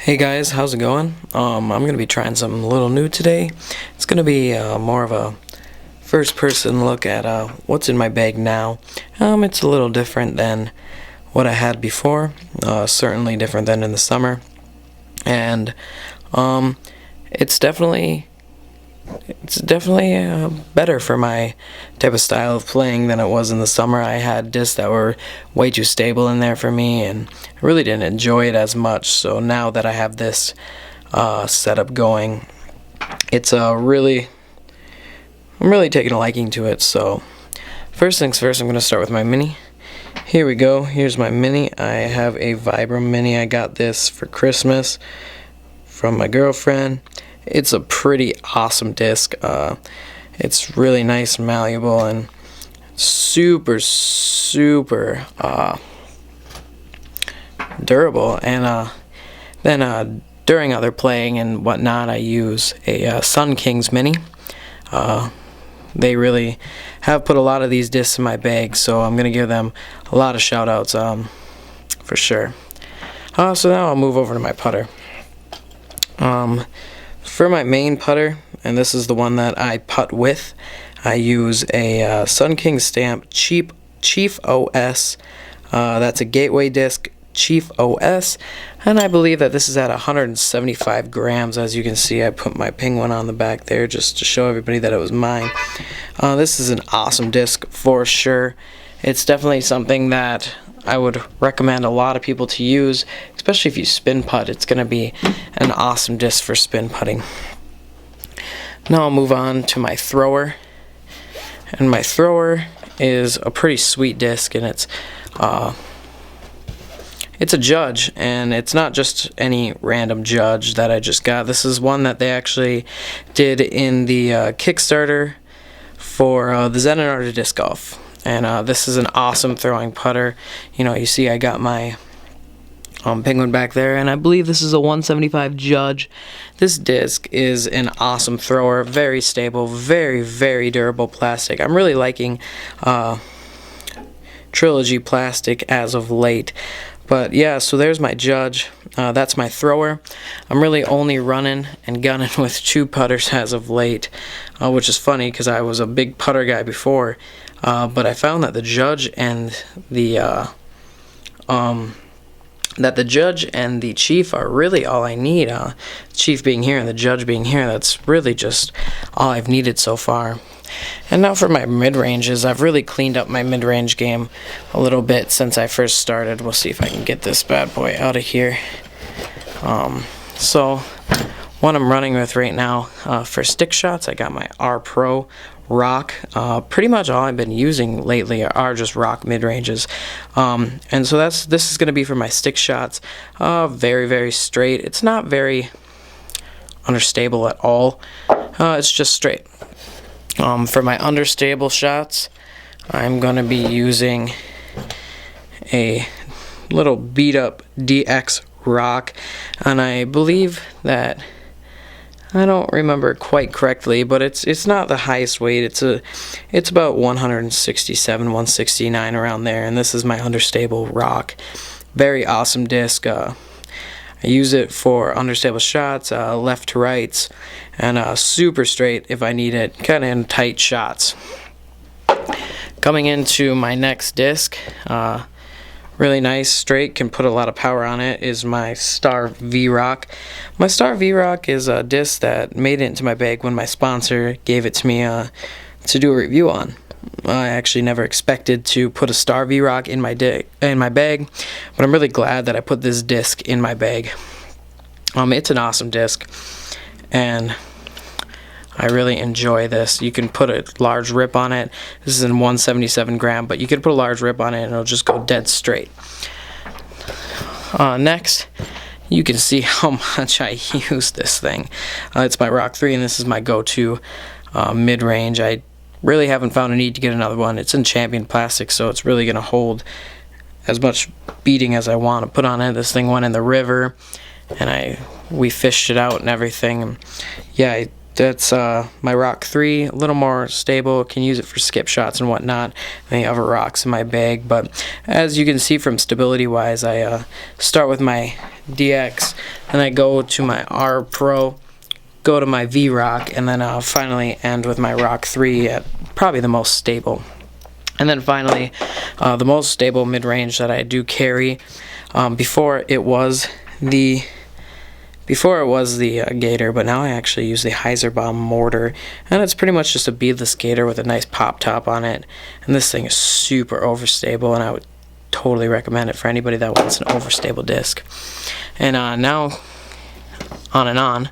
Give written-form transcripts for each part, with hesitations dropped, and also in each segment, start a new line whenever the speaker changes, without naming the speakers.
Hey guys, how's it going? I'm gonna be trying something a little new today. It's gonna be more of a first-person look at what's in my bag now. It's a little different than what I had before. Certainly different than in the summer, and it's definitely better for my type of style of playing than it was in the summer. I had discs that were way too stable in there for me, and I really didn't enjoy it as much. So now that I have this setup going, it's I'm really taking a liking to it. So first things first, I'm going to start with my Mini. Here we go. Here's my Mini. I have a Vibram Mini. I got this for Christmas from my girlfriend. It's a pretty awesome disc. It's really nice and malleable and super durable. And then during other playing and whatnot, I use a Sun Kings Mini. They really have put a lot of these discs in my bag, so I'm going to give them a lot of shout outs for sure. So now I'll move over to my putter. For my main putter, and this is the one that I putt with, I use a Sun King Stamp Chief OS. That's a gateway disc, Chief OS, and I believe that this is at 175 grams. As you can see, I put my penguin on the back there just to show everybody that it was mine. This is an awesome disc for sure. It's definitely something that I would recommend a lot of people to use, especially if you spin putt. It's going to be an awesome disc for spin putting. Now I'll move on to my thrower. And my thrower is a pretty sweet disc, and it's a Judge, and it's not just any random Judge that I just got. This is one that they actually did in the Kickstarter for the Zen and Art of Disc Golf. And this is an awesome throwing putter. You know, you see I got my penguin back there, and I believe this is a 175 Judge. This disc is an awesome thrower, very stable, very durable plastic. I'm really liking Trilogy plastic as of late. But yeah, so there's my Judge. That's my thrower. I'm really only running and gunning with two putters as of late, which is funny because I was a big putter guy before. But I found that the Judge and the Chief are really all I need. The Chief being here and the Judge being here, that's really just all I've needed so far. And now for my mid-ranges, I've really cleaned up my mid-range game a little bit since I first started. We'll see if I can get this bad boy out of here. So what I'm running with right now for stick shots, I got my R Pro Rock. Pretty much all I've been using lately are just Rock mid-ranges. And so this is going to be for my stick shots. Very straight. It's not very understable at all. It's just straight. For my understable shots, I'm going to be using a little beat up DX Rock, and I believe that, I don't remember quite correctly, but it's not the highest weight. It's about 167, 169 around there, and this is my understable Rock. Very awesome disc. I use it for understable shots, left to rights, and super straight if I need it, kind of in tight shots. Coming into my next disc, really nice, straight, can put a lot of power on it, is my Star V-Rock. My Star V-Rock is a disc that made it into my bag when my sponsor gave it to me to do a review on. I actually never expected to put a Star V-Rock in my bag, but I'm really glad that I put this disc in my bag. It's an awesome disc, and I really enjoy this. You can put a large rip on it. This is in 177 gram, but you can put a large rip on it and it'll just go dead straight. Next, you can see how much I use this thing. It's my Rock 3, and this is my go-to mid-range. I really haven't found a need to get another one. It's in Champion plastic, so it's really going to hold as much beating as I want to put on it. This thing went in the river, and we fished it out and everything. And yeah, That's my Rock 3, a little more stable, can use it for skip shots and whatnot than the other rocks in my bag. But as you can see from stability wise, I start with my DX, and I go to my R Pro, go to my V Rock, and then finally end with my Rock 3 at probably the most stable. And then finally, the most stable mid-range that I do carry, before it was the Gator, but now I actually use the Heiserbomb mortar, and it's pretty much just a beadless Gator with a nice pop top on it. And this thing is super overstable, and I would totally recommend it for anybody that wants an overstable disc. And now, on and on,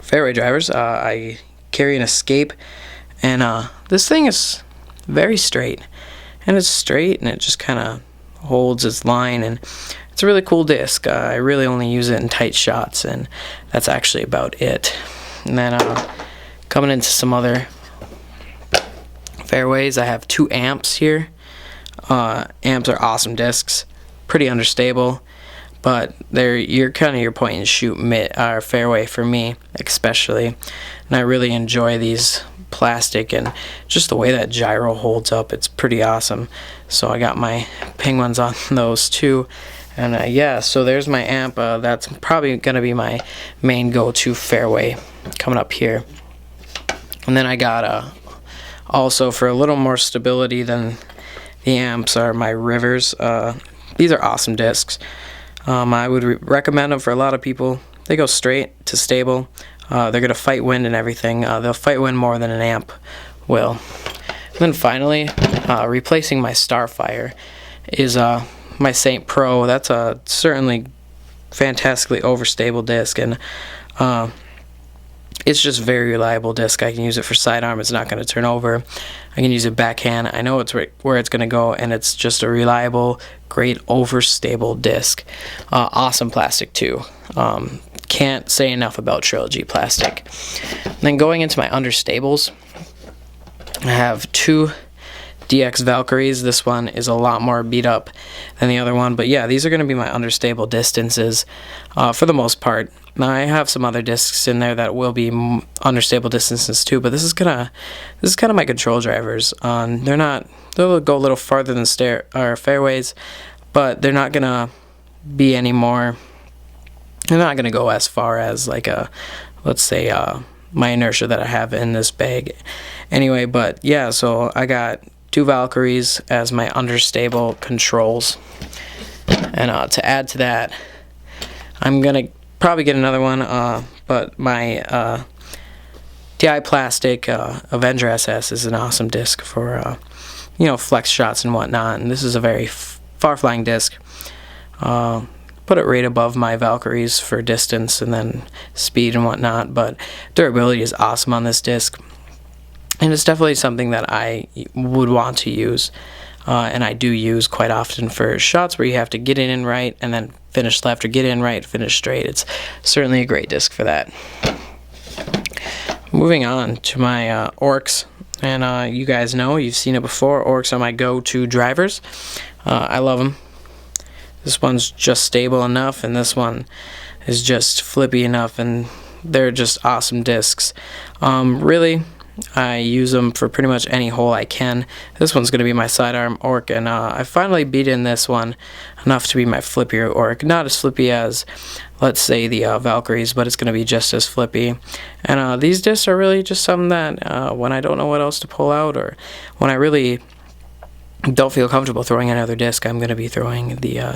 fairway drivers, I carry an Escape, and this thing is very straight, and it's straight, and it just kind of holds its line, and it's a really cool disc. I really only use it in tight shots, and that's actually about it. And then coming into some other fairways, I have 2 amps here. Amps are awesome discs, pretty understable, but you're kind of your point and shoot fairway for me especially, and I really enjoy these plastic and just the way that gyro holds up. It's pretty awesome. So I got my Penguins on those too. And yeah, so there's my amp. That's probably going to be my main go-to fairway coming up here. And then I got also, for a little more stability than the amps, are my Rivers. These are awesome discs. I would recommend them for a lot of people. They go straight to stable. They're going to fight wind and everything. They'll fight wind more than an amp will. And then finally, replacing my Starfire is my St. Pro. That's a certainly fantastically overstable disc, and it's just very reliable disc. I can use it for sidearm. It's not going to turn over. I can use it backhand. I know it's where it's going to go, and it's just a reliable, great overstable disc. Awesome plastic too. Can't say enough about Trilogy plastic. And then going into my understables, I have 2 DX Valkyries. This one is a lot more beat up than the other one, but yeah, these are going to be my understable distances for the most part. Now I have some other discs in there that will be understable distances too, but this is kind of my control drivers. They'll go a little farther than fairways, but they're not gonna be any more. They're not gonna go as far as like let's say my inertia that I have in this bag. Anyway, but yeah, so I got 2 Valkyries as my understable controls, and to add to that, I'm gonna probably get another one, but my DI Plastic Avenger SS is an awesome disc for flex shots and whatnot, and this is a very far-flying disc. Put it right above my Valkyries for distance and then speed and whatnot, but durability is awesome on this disc, and it's definitely something that I would want to use, and I do use quite often for shots where you have to get in right and then finish left, or get in right, finish straight. It's certainly a great disc for that. Moving on to my Orks, and you guys know, you've seen it before, Orks are my go-to drivers. I love them. This one's just stable enough, and this one is just flippy enough, and they're just awesome discs. Really, I use them for pretty much any hole I can. This one's going to be my sidearm Ork, and I finally beat in this one enough to be my flippier Ork. Not as flippy as, let's say, the Valkyries, but it's going to be just as flippy. And these discs are really just something that when I don't know what else to pull out, or when I really don't feel comfortable throwing another disc, I'm going to be throwing the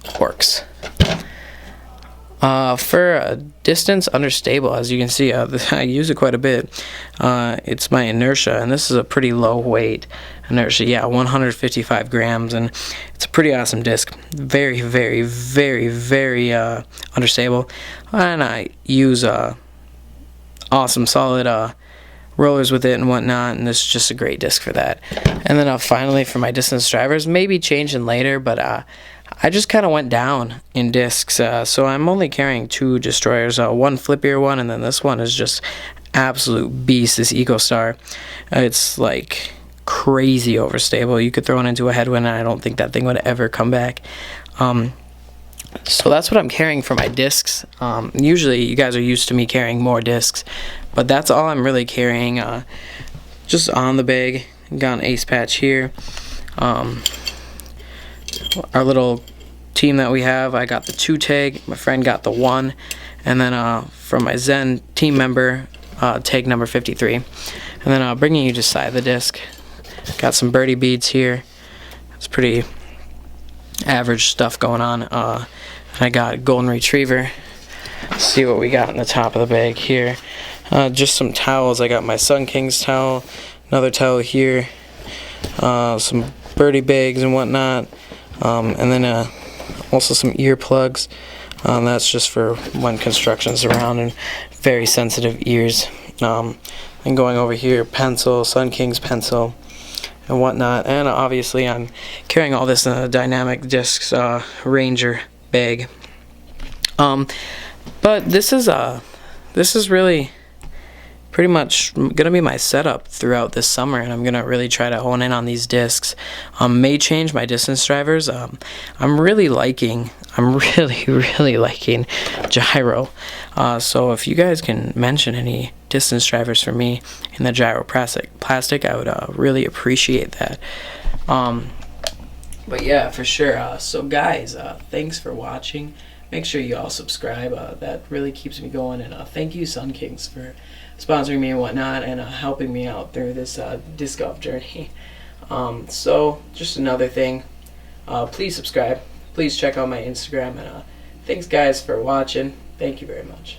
Orks. For distance understable, as you can see, I use it quite a bit. It's my inertia, and this is a pretty low weight inertia. Yeah, 155 grams, and it's a pretty awesome disc. Very, very, very, very understable, and I use awesome solid rollers with it and whatnot, and this is just a great disc for that. And then finally, for my distance drivers, maybe changing later, but I just kind of went down in discs, so I'm only carrying 2 destroyers, one flippier one, and then this one is just absolute beast, this EcoStar. It's like crazy overstable. You could throw it into a headwind, and I don't think that thing would ever come back. So that's what I'm carrying for my discs. Usually you guys are used to me carrying more discs, but that's all I'm really carrying. Just on the bag, got an ace patch here. Our little team that we have, I got the 2 tag, my friend got the 1, and then from my Zen team member, tag number 53. And then bringing you to side of the disc, got some birdie beads here. It's pretty average stuff going on. I got a golden retriever. Let's see what we got in the top of the bag here. Just some towels. I got my Sun Kings towel, another towel here, some birdie bags and whatnot, and then also some earplugs. That's just for when construction's around and very sensitive ears. And going over here, pencil, Sun Kings pencil, and whatnot. And obviously I'm carrying all this in a Dynamic Discs Ranger bag. But this is really pretty much gonna be my setup throughout this summer, and I'm gonna really try to hone in on these discs. May change my distance drivers. I'm really liking gyro. So if you guys can mention any distance drivers for me in the gyro plastic, I would really appreciate that. But yeah, for sure. So guys, thanks for watching. Make sure you all subscribe. That really keeps me going. And thank you, Sun Kings, for sponsoring me and whatnot, and helping me out through this disc golf journey. So just another thing, please subscribe. Please check out my Instagram. And thanks, guys, for watching. Thank you very much.